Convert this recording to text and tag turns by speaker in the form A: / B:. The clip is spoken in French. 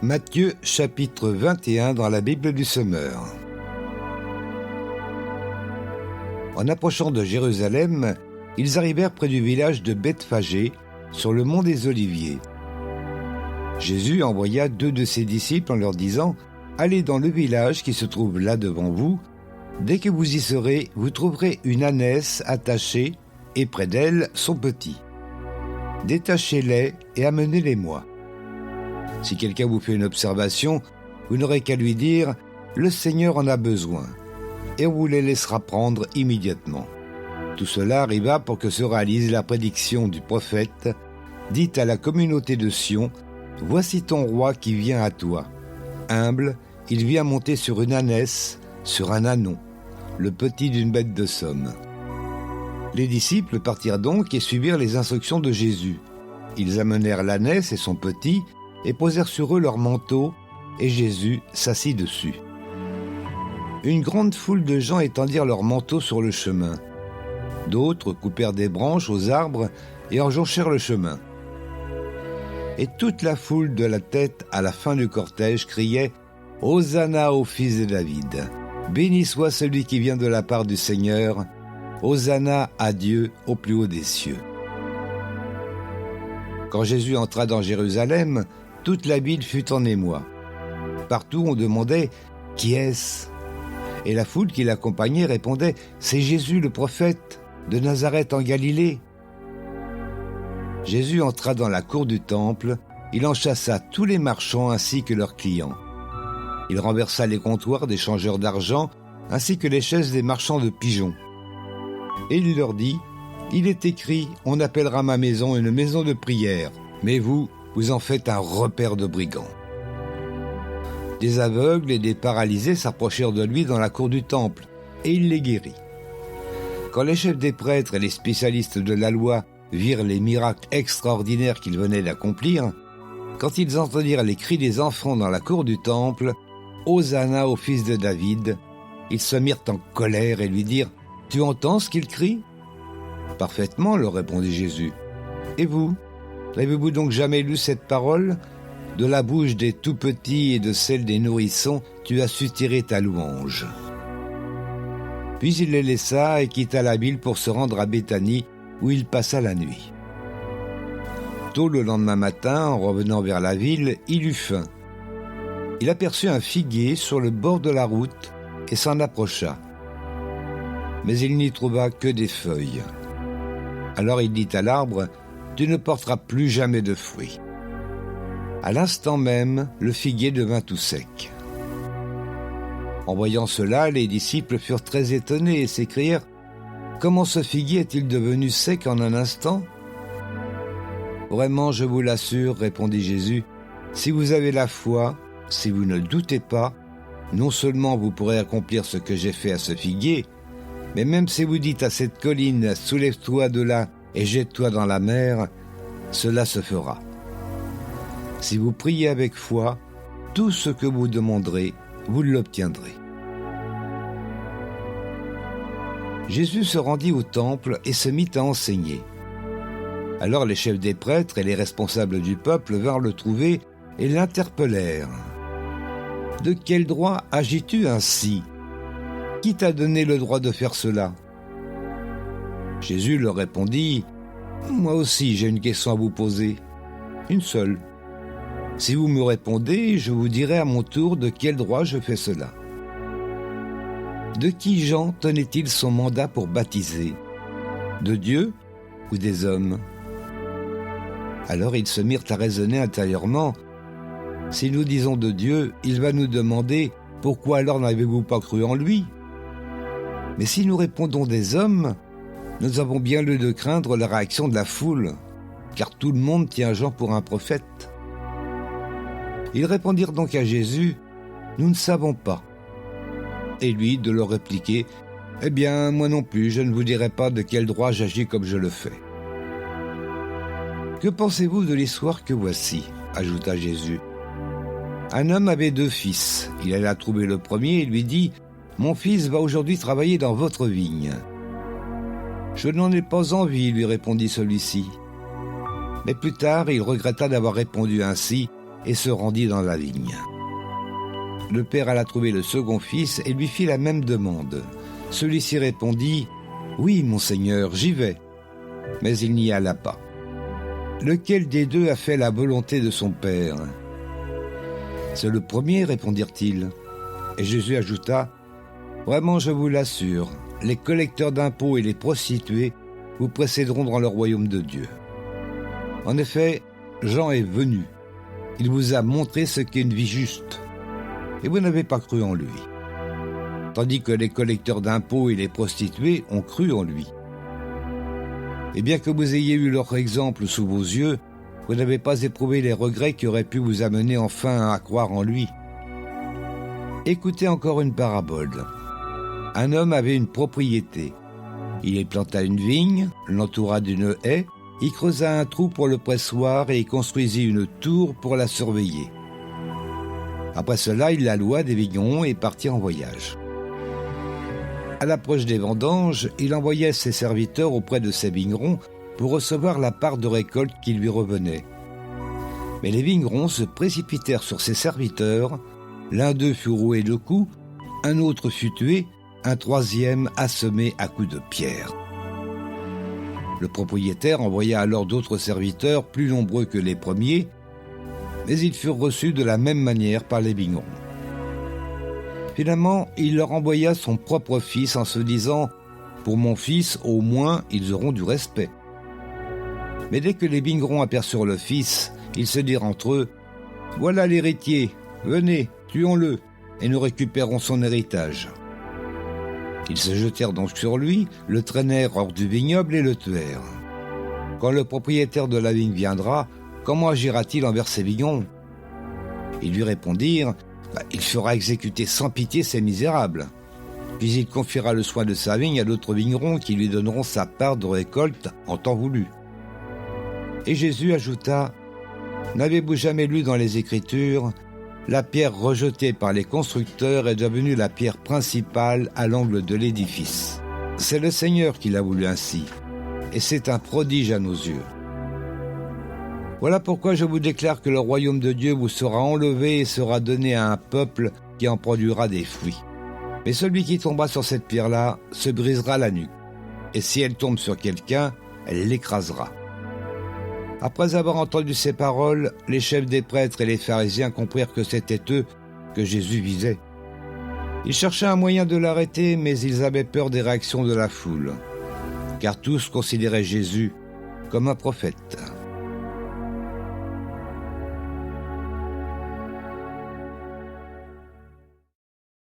A: Matthieu chapitre 21 dans la Bible du Semeur. En approchant de Jérusalem, ils arrivèrent près du village de Bethphagée, sur le mont des Oliviers. Jésus envoya 2 de ses disciples en leur disant « Allez dans le village qui se trouve là devant vous. Dès que vous y serez, vous trouverez une ânesse attachée et près d'elle son petit. Détachez-les et amenez-les-moi. Si quelqu'un vous fait une observation, vous n'aurez qu'à lui dire « Le Seigneur en a besoin » et on vous les laissera prendre immédiatement. Tout cela arriva pour que se réalise la prédiction du prophète, dite à la communauté de Sion « Voici ton roi qui vient à toi. Humble, il vient monter sur une ânesse, sur un ânon, le petit d'une bête de somme. » Les disciples partirent donc et suivirent les instructions de Jésus. Ils amenèrent l'ânesse et son petit, et posèrent sur eux leurs manteaux, et Jésus s'assit dessus. Une grande foule de gens étendirent leurs manteaux sur le chemin. D'autres coupèrent des branches aux arbres et en jonchèrent le chemin. Et toute la foule de la tête à la fin du cortège criait « Hosanna au fils de David ! Béni soit celui qui vient de la part du Seigneur ! Hosanna à Dieu au plus haut des cieux !» Quand Jésus entra dans Jérusalem, toute la ville fut en émoi. Partout on demandait « Qui est-ce » Et la foule qui l'accompagnait répondait « C'est Jésus le prophète, de Nazareth en Galilée. » Jésus entra dans la cour du temple, il en chassa tous les marchands ainsi que leurs clients. Il renversa les comptoirs des changeurs d'argent ainsi que les chaises des marchands de pigeons. Et il leur dit « Il est écrit, on appellera ma maison une maison de prière, mais vous en faites un repaire de brigands. » Des aveugles et des paralysés s'approchèrent de lui dans la cour du temple, et il les guérit. Quand les chefs des prêtres et les spécialistes de la loi virent les miracles extraordinaires qu'il venait d'accomplir, quand ils entendirent les cris des enfants dans la cour du temple, « Hosanna au fils de David », ils se mirent en colère et lui dirent « Tu entends ce qu'il crie ?» « Parfaitement, leur répondit Jésus. « Et vous, n'avez-vous donc jamais lu cette parole ? De la bouche des tout-petits et de celle des nourrissons, tu as su tirer ta louange. » Puis il les laissa et quitta la ville pour se rendre à Béthanie, où il passa la nuit. Tôt le lendemain matin, en revenant vers la ville, il eut faim. Il aperçut un figuier sur le bord de la route et s'en approcha. Mais il n'y trouva que des feuilles. Alors il dit à l'arbre « Tu ne porteras plus jamais de fruits. » À l'instant même, le figuier devint tout sec. En voyant cela, les disciples furent très étonnés et s'écrièrent « Comment ce figuier est-il devenu sec en un instant ?» « Vraiment, je vous l'assure, répondit Jésus, si vous avez la foi, si vous ne doutez pas, non seulement vous pourrez accomplir ce que j'ai fait à ce figuier, mais même si vous dites à cette colline « Soulève-toi de là et jette-toi dans la mer », cela se fera. Si vous priez avec foi, tout ce que vous demanderez, vous l'obtiendrez. » Jésus se rendit au temple et se mit à enseigner. Alors les chefs des prêtres et les responsables du peuple vinrent le trouver et l'interpellèrent. « De quel droit agis-tu ainsi ? Qui t'a donné le droit de faire cela ?» Jésus leur répondit « Moi aussi j'ai une question à vous poser, une seule. Si vous me répondez, je vous dirai à mon tour de quel droit je fais cela. De qui Jean tenait-il son mandat pour baptiser ? De Dieu ou des hommes ? » Alors ils se mirent à raisonner intérieurement. « Si nous disons de Dieu, il va nous demander « Pourquoi alors n'avez-vous pas cru en lui ?» Mais si nous répondons des hommes, nous avons bien lieu de craindre la réaction de la foule, car tout le monde tient Jean pour un prophète. » Ils répondirent donc à Jésus, « Nous ne savons pas. » Et lui de leur répliquer, « Eh bien, moi non plus, je ne vous dirai pas de quel droit j'agis comme je le fais. » « Que pensez-vous de l'histoire que voici ?» ajouta Jésus. « Un homme avait 2 fils. Il alla trouver le premier et lui dit, « Mon fils va aujourd'hui travailler dans votre vigne. » « Je n'en ai pas envie, lui répondit celui-ci. Mais plus tard, il regretta d'avoir répondu ainsi et se rendit dans la vigne. Le père alla trouver le second fils et lui fit la même demande. Celui-ci répondit « Oui, mon seigneur, j'y vais ». Mais il n'y alla pas. Lequel des deux a fait la volonté de son père ? C'est le premier, répondirent-ils. Et Jésus ajouta « Vraiment, je vous l'assure, les collecteurs d'impôts et les prostituées vous précéderont dans le royaume de Dieu. En effet, Jean est venu. Il vous a montré ce qu'est une vie juste. Et vous n'avez pas cru en lui. Tandis que les collecteurs d'impôts et les prostituées ont cru en lui. Et bien que vous ayez eu leur exemple sous vos yeux, vous n'avez pas éprouvé les regrets qui auraient pu vous amener enfin à croire en lui. Écoutez encore une parabole. Un homme avait une propriété. Il y planta une vigne, l'entoura d'une haie, y creusa un trou pour le pressoir et y construisit une tour pour la surveiller. Après cela, il la loua des vignerons et partit en voyage. À l'approche des vendanges, il envoyait ses serviteurs auprès de ses vignerons pour recevoir la part de récolte qui lui revenait. Mais les vignerons se précipitèrent sur ses serviteurs, l'un d'eux fut roué de coups, un autre fut tué, un troisième assommé à coups de pierre. Le propriétaire envoya alors d'autres serviteurs plus nombreux que les premiers, mais ils furent reçus de la même manière par les vignerons. Finalement, il leur envoya son propre fils en se disant « Pour mon fils, au moins, ils auront du respect. » Mais dès que les vignerons aperçurent le fils, ils se dirent entre eux « Voilà l'héritier, venez, tuons-le, et nous récupérons son héritage. » Ils se jetèrent donc sur lui, le traînèrent hors du vignoble et le tuèrent. Quand le propriétaire de la vigne viendra, comment agira-t-il envers ses vignerons ? Ils lui répondirent « Il fera exécuter sans pitié ces misérables. » Puis il confiera le soin de sa vigne à d'autres vignerons qui lui donneront sa part de récolte en temps voulu. Et Jésus ajouta « N'avez-vous jamais lu dans les Écritures ? La pierre rejetée par les constructeurs est devenue la pierre principale à l'angle de l'édifice. C'est le Seigneur qui l'a voulu ainsi, et c'est un prodige à nos yeux. Voilà pourquoi je vous déclare que le royaume de Dieu vous sera enlevé et sera donné à un peuple qui en produira des fruits. Mais celui qui tombera sur cette pierre-là se brisera la nuque, et si elle tombe sur quelqu'un, elle l'écrasera. » Après avoir entendu ces paroles, les chefs des prêtres et les pharisiens comprirent que c'était eux que Jésus visait. Ils cherchaient un moyen de l'arrêter, mais ils avaient peur des réactions de la foule, car tous considéraient Jésus comme un prophète.